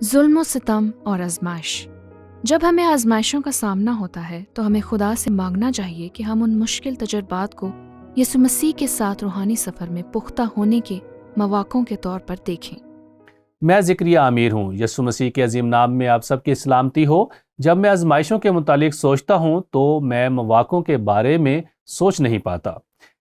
ظلم و ستم اور آزمائش۔ جب ہمیں آزمائشوں کا سامنا ہوتا ہے تو ہمیں خدا سے مانگنا چاہیے کہ ہم ان مشکل تجربات کو یسوع مسیح کے ساتھ روحانی سفر میں پختہ ہونے کے مواقعوں کے طور پر دیکھیں۔ میں ذکریہ عامر ہوں۔ یسوع مسیح کے عظیم نام میں آپ سب کی سلامتی ہو۔ جب میں آزمائشوں کے متعلق سوچتا ہوں تو میں مواقعوں کے بارے میں سوچ نہیں پاتا۔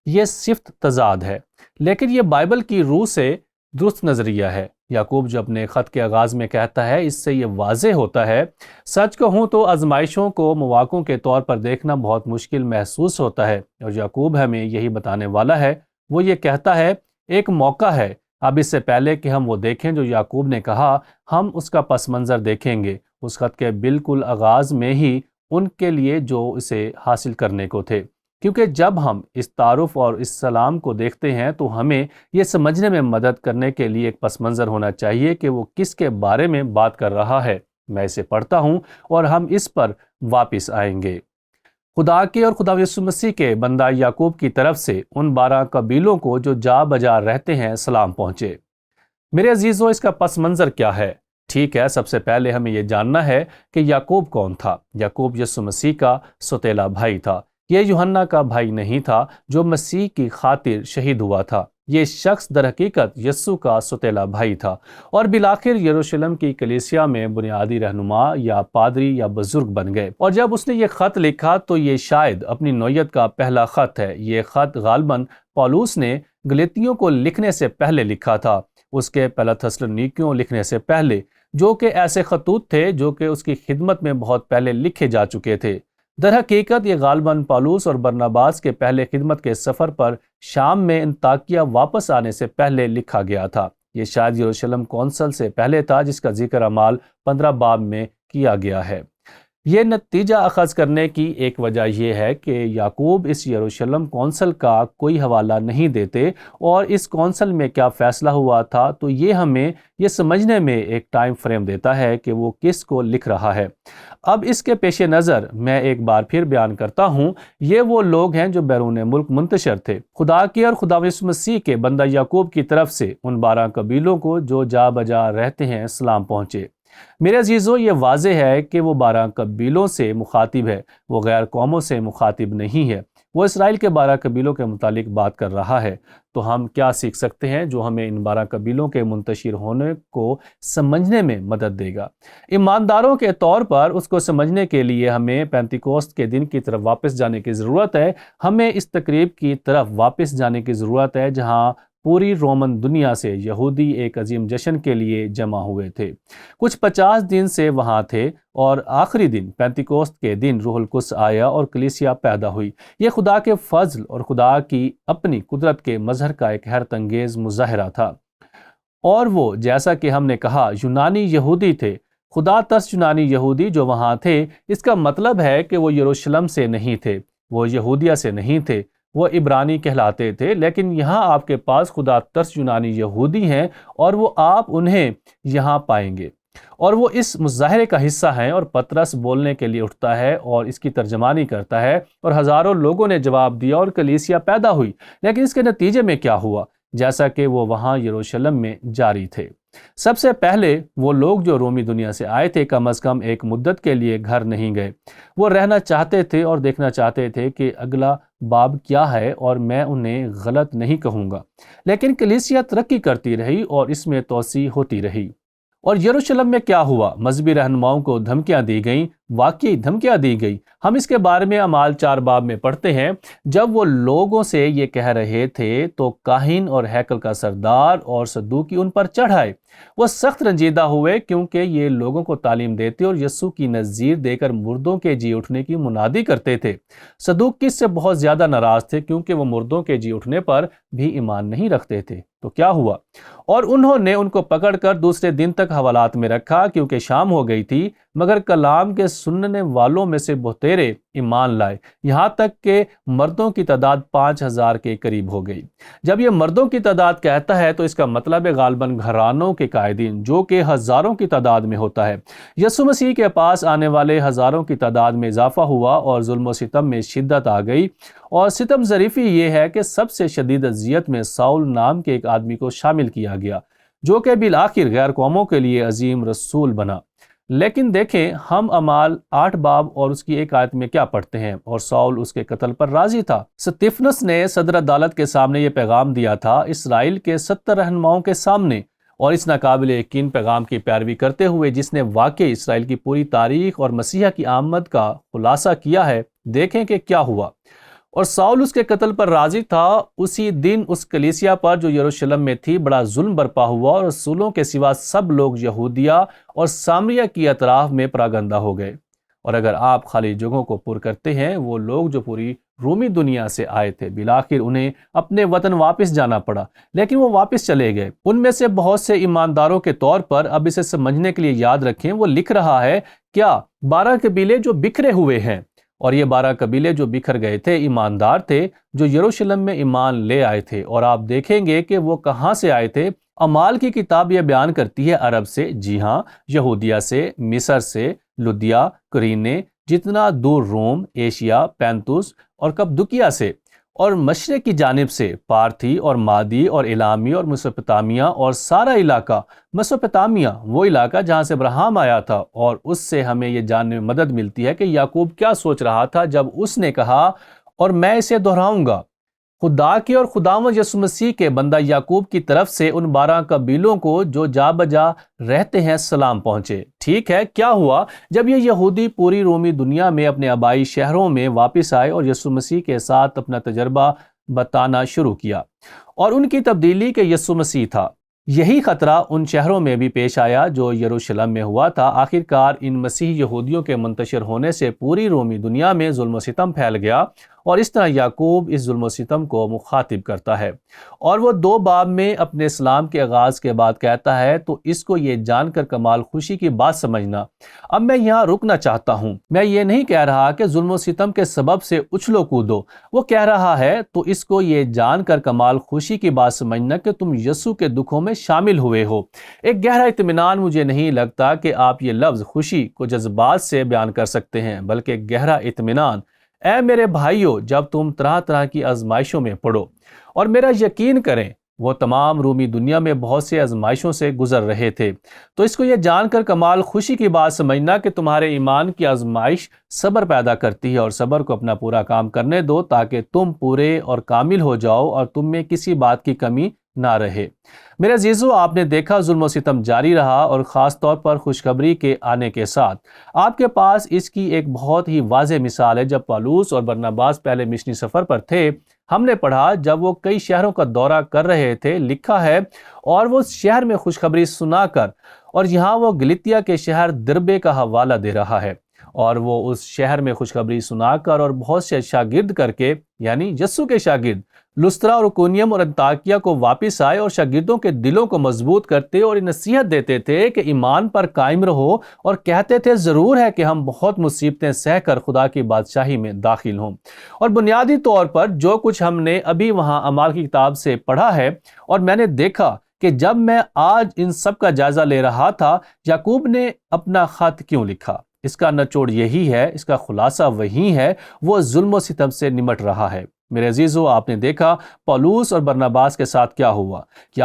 یہ صفت تضاد ہے، لیکن یہ بائبل کی روح سے درست نظریہ ہے۔ یعقوب جو اپنے خط کے آغاز میں کہتا ہے، اس سے یہ واضح ہوتا ہے، سچ کہوں تو آزمائشوں کو مواقعوں کے طور پر دیکھنا بہت مشکل محسوس ہوتا ہے، اور یعقوب ہمیں یہی بتانے والا ہے۔ وہ یہ کہتا ہے، ایک موقع ہے۔ اب اس سے پہلے کہ ہم وہ دیکھیں جو یعقوب نے کہا، ہم اس کا پس منظر دیکھیں گے اس خط کے بالکل آغاز میں ہی ان کے لیے جو اسے حاصل کرنے کو تھے، کیونکہ جب ہم اس تعارف اور اس سلام کو دیکھتے ہیں تو ہمیں یہ سمجھنے میں مدد کرنے کے لیے ایک پس منظر ہونا چاہیے کہ وہ کس کے بارے میں بات کر رہا ہے۔ میں اسے پڑھتا ہوں اور ہم اس پر واپس آئیں گے۔ خدا کے اور خدا یسوع مسیح کے بندہ یعقوب کی طرف سے ان 12 قبیلوں کو جو جا بجا رہتے ہیں سلام پہنچے۔ میرے عزیزو، اس کا پس منظر کیا ہے؟ ٹھیک ہے، سب سے پہلے ہمیں یہ جاننا ہے کہ یعقوب کون تھا۔ یعقوب یسوع مسیح کا سوتیلا بھائی تھا۔ یہ یوحنا کا بھائی نہیں تھا جو مسیح کی خاطر شہید ہوا تھا۔ یہ شخص در حقیقت یسوع کا سوتیلا بھائی تھا اور بالآخر یروشلم کی کلیسیا میں بنیادی رہنما یا پادری یا بزرگ بن گئے۔ اور جب اس نے یہ خط لکھا تو یہ شاید اپنی نوعیت کا پہلا خط ہے۔ یہ خط غالباً پولس نے گلاطیوں کو لکھنے سے پہلے لکھا تھا، اس کے پہلا تھسلونیکیوں لکھنے سے پہلے، جو کہ ایسے خطوط تھے جو کہ اس کی خدمت میں بہت پہلے لکھے جا چکے تھے۔ در حقیقت یہ غالباً پولس اور برناباس کے پہلے خدمت کے سفر پر شام میں انطاکیہ واپس آنے سے پہلے لکھا گیا تھا۔ یہ شاید یروشلم کونسل سے پہلے تھا، جس کا ذکر اعمال 15 باب میں کیا گیا ہے۔ یہ نتیجہ اخذ کرنے کی ایک وجہ یہ ہے کہ یعقوب اس یروشلم کونسل کا کوئی حوالہ نہیں دیتے، اور اس کونسل میں کیا فیصلہ ہوا تھا تو یہ ہمیں یہ سمجھنے میں ایک ٹائم فریم دیتا ہے کہ وہ کس کو لکھ رہا ہے۔ اب اس کے پیش نظر میں ایک بار پھر بیان کرتا ہوں، یہ وہ لوگ ہیں جو بیرون ملک منتشر تھے۔ خدا کے اور خدا یسوع مسیح کے بندہ یعقوب کی طرف سے ان 12 قبیلوں کو جو جا بجا رہتے ہیں سلام پہنچے۔ میرے عزیزو، یہ واضح ہے کہ وہ 12 قبیلوں سے مخاطب ہے، وہ غیر قوموں سے مخاطب نہیں ہے۔ وہ اسرائیل کے 12 قبیلوں کے متعلق بات کر رہا ہے۔ تو ہم کیا سیکھ سکتے ہیں جو ہمیں ان 12 قبیلوں کے منتشر ہونے کو سمجھنے میں مدد دے گا؟ ایمانداروں کے طور پر اس کو سمجھنے کے لیے ہمیں پینتیکوست کے دن کی طرف واپس جانے کی ضرورت ہے۔ ہمیں اس تقریب کی طرف واپس جانے کی ضرورت ہے جہاں پوری رومن دنیا سے یہودی ایک عظیم جشن کے لیے جمع ہوئے تھے۔ کچھ 50 دن سے وہاں تھے، اور آخری دن پینتیکوست کے دن روح القدس آیا اور کلیسیا پیدا ہوئی۔ یہ خدا کے فضل اور خدا کی اپنی قدرت کے مظہر کا ایک حیرت انگیز مظاہرہ تھا، اور وہ جیسا کہ ہم نے کہا یونانی یہودی تھے۔ خدا ترس یونانی یہودی جو وہاں تھے، اس کا مطلب ہے کہ وہ یروشلم سے نہیں تھے، وہ یہودیہ سے نہیں تھے، وہ عبرانی کہلاتے تھے۔ لیکن یہاں آپ کے پاس خدا ترس یونانی یہودی ہیں، اور وہ آپ انہیں یہاں پائیں گے، اور وہ اس مظاہرے کا حصہ ہیں۔ اور پطرس بولنے کے لیے اٹھتا ہے اور اس کی ترجمانی کرتا ہے، اور ہزاروں لوگوں نے جواب دیا اور کلیسیا پیدا ہوئی۔ لیکن اس کے نتیجے میں کیا ہوا؟ جیسا کہ وہ وہاں یروشلم میں جاری تھے۔ سب سے پہلے وہ لوگ جو رومی دنیا سے آئے تھے کم از کم ایک مدت کے لیے گھر نہیں گئے۔ وہ رہنا چاہتے تھے اور دیکھنا چاہتے تھے کہ اگلا باب کیا ہے، اور میں انہیں غلط نہیں کہوں گا۔ لیکن کلیسیا ترقی کرتی رہی اور اس میں توسیع ہوتی رہی۔ اور یروشلم میں کیا ہوا؟ مذہبی رہنماؤں کو دھمکیاں دی گئیں، واقعی دھمکیاں دی گئی۔ ہم اس کے بارے میں اعمال 4 باب میں پڑھتے ہیں۔ جب وہ لوگوں سے یہ کہہ رہے تھے تو کاہن اور ہیکل کا سردار اور صدوقی ان پر چڑھ آئے۔ وہ سخت رنجیدہ ہوئے کیونکہ یہ لوگوں کو تعلیم دیتے اور یسوع کی نظیر دے کر مردوں کے جی اٹھنے کی منادی کرتے تھے۔ صدوقی اس سے بہت زیادہ ناراض تھے کیونکہ وہ مردوں کے جی اٹھنے پر بھی ایمان نہیں رکھتے تھے۔ تو کیا ہوا؟ اور انہوں نے ان کو پکڑ کر دوسرے دن تک حوالات میں رکھا کیونکہ شام ہو گئی تھی، مگر کلام کے سننے والوں میں سے بہتیرے ایمان لائے، یہاں تک کہ مردوں کی تعداد 5000 کے قریب ہو گئی۔ جب یہ مردوں کی تعداد کہتا ہے تو اس کا مطلب ہے غالباً گھرانوں کے قائدین، جو کہ ہزاروں کی تعداد میں ہوتا ہے۔ یسوع مسیح کے پاس آنے والے ہزاروں کی تعداد میں اضافہ ہوا اور ظلم و ستم میں شدت آ گئی، اور ستم ظریفی یہ ہے کہ سب سے شدید اذیت میں ساؤل نام کے ایک آدمی کو شامل کیا گیا۔ جو کہ بالآخر غیر قوموں کے لیے عظیم رسول بنا۔ لیکن دیکھیں ہم اعمال 8 باب اور اس کی 1 آیت میں کیا پڑھتے ہیں، اور ساؤل اس کے قتل پر راضی تھا۔ ستفنس نے صدر عدالت کے سامنے یہ پیغام دیا تھا، اسرائیل کے 70 رہنماؤں کے سامنے، اور اس ناقابل یقین پیغام کی پیروی کرتے ہوئے جس نے واقعی اسرائیل کی پوری تاریخ اور مسیح کی آمد کا خلاصہ کیا ہے۔ دیکھیں کہ کیا ہوا۔ اور ساؤل اس کے قتل پر راضی تھا۔ اسی دن اس کلیسیا پر جو یروشلم میں تھی بڑا ظلم برپا ہوا، اور رسولوں کے سوا سب لوگ یہودیہ اور سامریہ کی اطراف میں پراگندہ ہو گئے۔ اور اگر آپ خالی جگہوں کو پر کرتے ہیں، وہ لوگ جو پوری رومی دنیا سے آئے تھے بالآخر انہیں اپنے وطن واپس جانا پڑا، لیکن وہ واپس چلے گئے۔ ان میں سے بہت سے ایمانداروں کے طور پر اب اسے سمجھنے کے لیے یاد رکھیں، وہ لکھ رہا ہے کیا 12 قبیلے جو بکھرے ہوئے ہیں، اور یہ 12 قبیلے جو بکھر گئے تھے ایماندار تھے جو یروشلم میں ایمان لے آئے تھے، اور آپ دیکھیں گے کہ وہ کہاں سے آئے تھے۔ اعمال کی کتاب یہ بیان کرتی ہے عرب سے، جی ہاں، یہودیہ سے، مصر سے، لدیا، کرینے، جتنا دور روم، ایشیا، پینتوس اور کپدوکیا سے، اور مشرق کی جانب سے پارتھی اور مادی اور الامی اور مسوپتامیہ اور سارا علاقہ۔ مسوپتامیہ وہ علاقہ جہاں سے ابراہیم آیا تھا، اور اس سے ہمیں یہ جاننے میں مدد ملتی ہے کہ یعقوب کیا سوچ رہا تھا جب اس نے کہا، اور میں اسے دہراؤں گا، خدا کے اور خداوند یسوع مسیح کے بندہ یعقوب کی طرف سے ان 12 قبیلوں کو جو جا بجا رہتے ہیں سلام پہنچے۔ ٹھیک ہے، کیا ہوا جب یہ یہودی پوری رومی دنیا میں اپنے آبائی شہروں میں واپس آئے اور یسوع مسیح کے ساتھ اپنا تجربہ بتانا شروع کیا، اور ان کی تبدیلی کے یسوع مسیح تھا۔ یہی خطرہ ان شہروں میں بھی پیش آیا جو یروشلم میں ہوا تھا۔ آخرکار ان مسیحی یہودیوں کے منتشر ہونے سے پوری رومی دنیا میں ظلم و ستم پھیل گیا، اور اس طرح یعقوب اس ظلم و ستم کو مخاطب کرتا ہے، اور وہ 2 باب میں اپنے اسلام کے آغاز کے بعد کہتا ہے، تو اس کو یہ جان کر کمال خوشی کی بات سمجھنا۔ اب میں یہاں رکنا چاہتا ہوں۔ میں یہ نہیں کہہ رہا کہ ظلم و ستم کے سبب سے اچھلو کودو، وہ کہہ رہا ہے تو اس کو یہ جان کر کمال خوشی کی بات سمجھنا کہ تم یسوع کے دکھوں میں شامل ہوئے ہو۔ ایک گہرا اطمینان، مجھے نہیں لگتا کہ آپ یہ لفظ خوشی کو جذبات سے بیان کر سکتے ہیں، بلکہ گہرا اطمینان۔ اے میرے بھائیو، جب تم طرح طرح کی آزمائشوں میں پڑو، اور میرا یقین کریں وہ تمام رومی دنیا میں بہت سے آزمائشوں سے گزر رہے تھے، تو اس کو یہ جان کر کمال خوشی کی بات سمجھنا کہ تمہارے ایمان کی آزمائش صبر پیدا کرتی ہے، اور صبر کو اپنا پورا کام کرنے دو تاکہ تم پورے اور کامل ہو جاؤ اور تم میں کسی بات کی کمی نہ رہے۔ میرے عزیزو، آپ نے دیکھا ظلم و ستم جاری رہا، اور خاص طور پر خوشخبری کے آنے کے ساتھ آپ کے پاس اس کی ایک بہت ہی واضح مثال ہے۔ جب پالوس اور برناباس پہلے مشنی سفر پر تھے، ہم نے پڑھا جب وہ کئی شہروں کا دورہ کر رہے تھے، لکھا ہے، اور وہ شہر میں خوشخبری سنا کر، اور یہاں وہ گلتیا کے شہر دربے کا حوالہ دے رہا ہے، اور وہ اس شہر میں خوشخبری سنا کر اور بہت سے شاگرد کر کے، یعنی یسوع کے شاگرد لسترا اور اکونیم اور انطاکیہ کو واپس آئے، اور شاگردوں کے دلوں کو مضبوط کرتے اور نصیحت دیتے تھے کہ ایمان پر قائم رہو، اور کہتے تھے ضرور ہے کہ ہم بہت مصیبتیں سہ کر خدا کی بادشاہی میں داخل ہوں۔ اور بنیادی طور پر جو کچھ ہم نے ابھی وہاں اعمال کی کتاب سے پڑھا ہے، اور میں نے دیکھا کہ جب میں آج ان سب کا جائزہ لے رہا تھا، یعقوب نے اپنا خط کیوں لکھا؟ اس کا نچوڑ یہی ہے، اس کا خلاصہ وہی ہے، وہ ظلم و ستم سے نمٹ رہا ہے۔ میرے عزیزو، آپ نے دیکھا پولس اور برناباس کے ساتھ کیا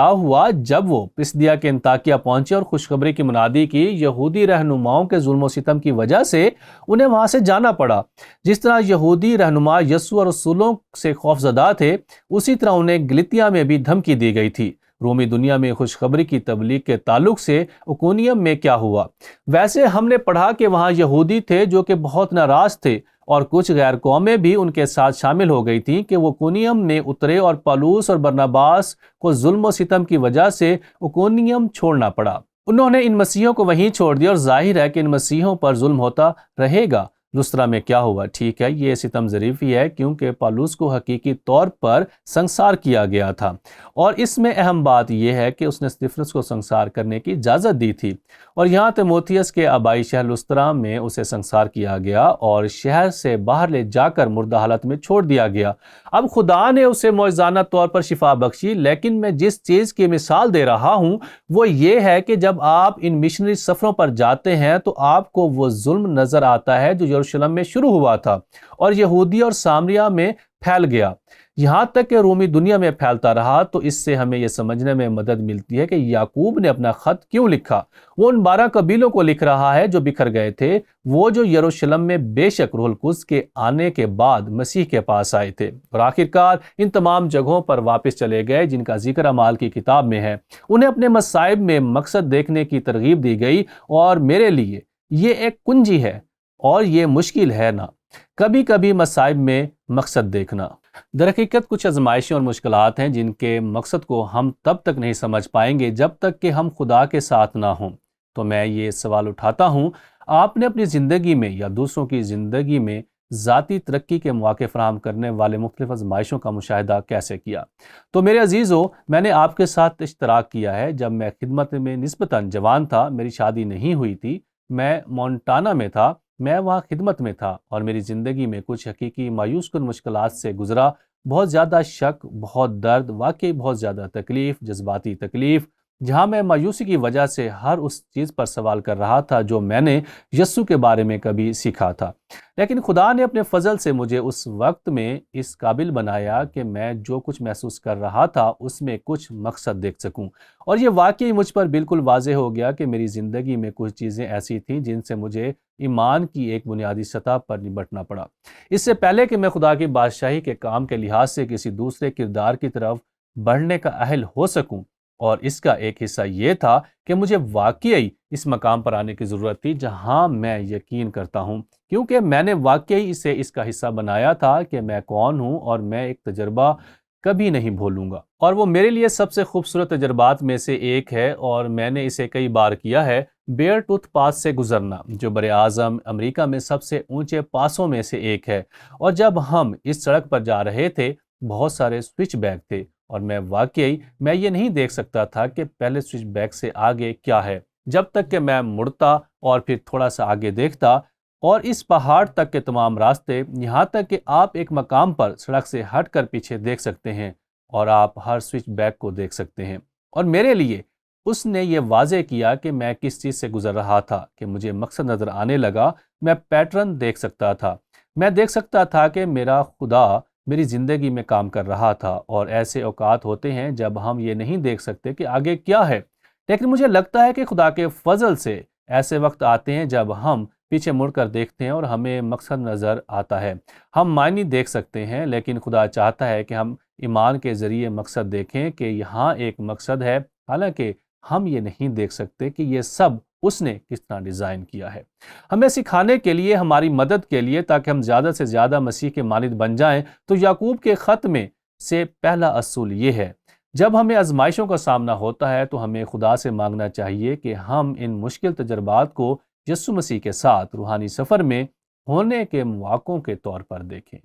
ہوا جب وہ پسدیا کے انطاکیہ پہنچے اور خوشخبری کی منادی کی۔ یہودی رہنماؤں کے ظلم و ستم کی وجہ سے انہیں وہاں سے جانا پڑا۔ جس طرح یہودی رہنما یسوع اور رسولوں سے خوفزدہ تھے، اسی طرح انہیں گلتیا میں بھی دھمکی دی گئی تھی۔ رومی دنیا میں خوشخبری کی تبلیغ کے تعلق سے اکونیم میں کیا ہوا؟ ویسے ہم نے پڑھا کہ وہاں یہودی تھے جو کہ بہت ناراض تھے، اور کچھ غیر قومیں بھی ان کے ساتھ شامل ہو گئی تھیں کہ وہ اکونیم میں اترے، اور پالوس اور برناباس کو ظلم و ستم کی وجہ سے اکونیم چھوڑنا پڑا۔ انہوں نے ان مسیحوں کو وہیں چھوڑ دیا، اور ظاہر ہے کہ ان مسیحوں پر ظلم ہوتا رہے گا۔ لسترا میں کیا ہوا؟ ٹھیک ہے، یہ ستم ظریفی ہے کیونکہ پالوس کو حقیقی طور پر سنسار کیا گیا تھا، اور اس میں اہم بات یہ ہے کہ اس نے استفنس کو سنسار کرنے کی اجازت دی تھی، اور یہاں تیموتھیوس کے آبائی شہر لسترا میں اسے سنسار کیا گیا اور شہر سے باہر لے جا کر مردہ حالت میں چھوڑ دیا گیا۔ اب خدا نے اسے معجزانہ طور پر شفا بخشی، لیکن میں جس چیز کی مثال دے رہا ہوں وہ یہ ہے کہ جب آپ ان مشنری سفروں پر جاتے ہیں تو آپ کو وہ ظلم نظر آتا ہے جو یروشلم میں شروع ہوا تھا اور یہودی اور سامریہ میں پھیل گیا۔ یہاں تک کہ رومی دنیا میں پھیلتا رہا، تو اس سے ہمیں یہ سمجھنے میں مدد ملتی ہے کہ یعقوب نے اپنا خط کیوں لکھا۔ وہ ان 12 قبیلوں کو لکھ رہا ہے جو بکھر گئے تھے، وہ جو یروشلم میں بے شک روح القدس کے آنے کے بعد مسیح کے پاس آئے تھے اور آخرکار ان تمام جگہوں پر واپس چلے گئے جن کا ذکر اعمال کی کتاب میں ہے۔ انہیں اپنے مصائب میں مقصد دیکھنے کی ترغیب دی گئی، اور میرے لیے یہ ایک کنجی ہے اور یہ مشکل ہے نا کبھی کبھی مصائب میں مقصد دیکھنا۔ در حقیقت کچھ آزمائشیں اور مشکلات ہیں جن کے مقصد کو ہم تب تک نہیں سمجھ پائیں گے جب تک کہ ہم خدا کے ساتھ نہ ہوں۔ تو میں یہ سوال اٹھاتا ہوں، آپ نے اپنی زندگی میں یا دوسروں کی زندگی میں ذاتی ترقی کے مواقع فراہم کرنے والے مختلف آزمائشوں کا مشاہدہ کیسے کیا؟ تو میرے عزیزو، میں نے آپ کے ساتھ اشتراک کیا ہے جب میں خدمت میں نسبتاً جوان تھا، میری شادی نہیں ہوئی تھی، میں مونٹانا میں تھا، میں وہاں خدمت میں تھا اور میری زندگی میں کچھ حقیقی مایوس کن مشکلات سے گزرا۔ بہت زیادہ شک، بہت درد، واقعی بہت زیادہ تکلیف، جذباتی تکلیف، جہاں میں مایوسی کی وجہ سے ہر اس چیز پر سوال کر رہا تھا جو میں نے یسوع کے بارے میں کبھی سیکھا تھا۔ لیکن خدا نے اپنے فضل سے مجھے اس وقت میں اس قابل بنایا کہ میں جو کچھ محسوس کر رہا تھا اس میں کچھ مقصد دیکھ سکوں، اور یہ واقعی مجھ پر بالکل واضح ہو گیا کہ میری زندگی میں کچھ چیزیں ایسی تھیں جن سے مجھے ایمان کی ایک بنیادی سطح پر نمٹنا پڑا۔ اس سے پہلے کہ میں خدا کی بادشاہی کے کام کے لحاظ سے کسی دوسرے کردار کی طرف بڑھنے کا اہل ہو سکوں، اور اس کا ایک حصہ یہ تھا کہ مجھے واقعی اس مقام پر آنے کی ضرورت تھی جہاں میں یقین کرتا ہوں، کیونکہ میں نے واقعی اسے اس کا حصہ بنایا تھا کہ میں کون ہوں، اور میں ایک تجربہ کبھی نہیں بھولوں گا، اور وہ میرے لیے سب سے خوبصورت تجربات میں سے ایک ہے، اور میں نے اسے کئی بار کیا ہے۔ بیئر ٹوتھ پاس سے گزرنا، جو بر اعظم امریکہ میں سب سے اونچے پاسوں میں سے ایک ہے، اور جب ہم اس سڑک پر جا رہے تھے بہت سارے سوئچ بیک تھے، اور میں یہ نہیں دیکھ سکتا تھا کہ پہلے سوئچ بیک سے آگے کیا ہے جب تک کہ میں مڑتا اور پھر تھوڑا سا آگے دیکھتا، اور اس پہاڑ تک کے تمام راستے، یہاں تک کہ آپ ایک مقام پر سڑک سے ہٹ کر پیچھے دیکھ سکتے ہیں اور آپ ہر سوئچ بیک کو دیکھ سکتے ہیں۔ اور میرے لیے اس نے یہ واضح کیا کہ میں کس چیز سے گزر رہا تھا، کہ مجھے مقصد نظر آنے لگا، میں پیٹرن دیکھ سکتا تھا، میں دیکھ سکتا تھا کہ میرا خدا میری زندگی میں کام کر رہا تھا، اور ایسے اوقات ہوتے ہیں جب ہم یہ نہیں دیکھ سکتے کہ آگے کیا ہے، لیکن مجھے لگتا ہے کہ خدا کے فضل سے ایسے وقت آتے ہیں جب ہم پیچھے مڑ کر دیکھتے ہیں اور ہمیں مقصد نظر آتا ہے۔ ہم معنی دیکھ سکتے ہیں، لیکن خدا چاہتا ہے کہ ہم ایمان کے ذریعے مقصد دیکھیں کہ یہاں ایک مقصد ہے، حالانکہ ہم یہ نہیں دیکھ سکتے کہ یہ سب اس نے کس طرح ڈیزائن کیا ہے، ہمیں سکھانے کے لیے، ہماری مدد کے لیے، تاکہ ہم زیادہ سے زیادہ مسیح کے مانند بن جائیں۔ تو یعقوب کے خط میں سے پہلا اصول یہ ہے، جب ہمیں آزمائشوں کا سامنا ہوتا ہے تو ہمیں خدا سے مانگنا چاہیے کہ ہم ان مشکل تجربات کو یسوع مسیح کے ساتھ روحانی سفر میں ہونے کے مواقعوں کے طور پر دیکھیں۔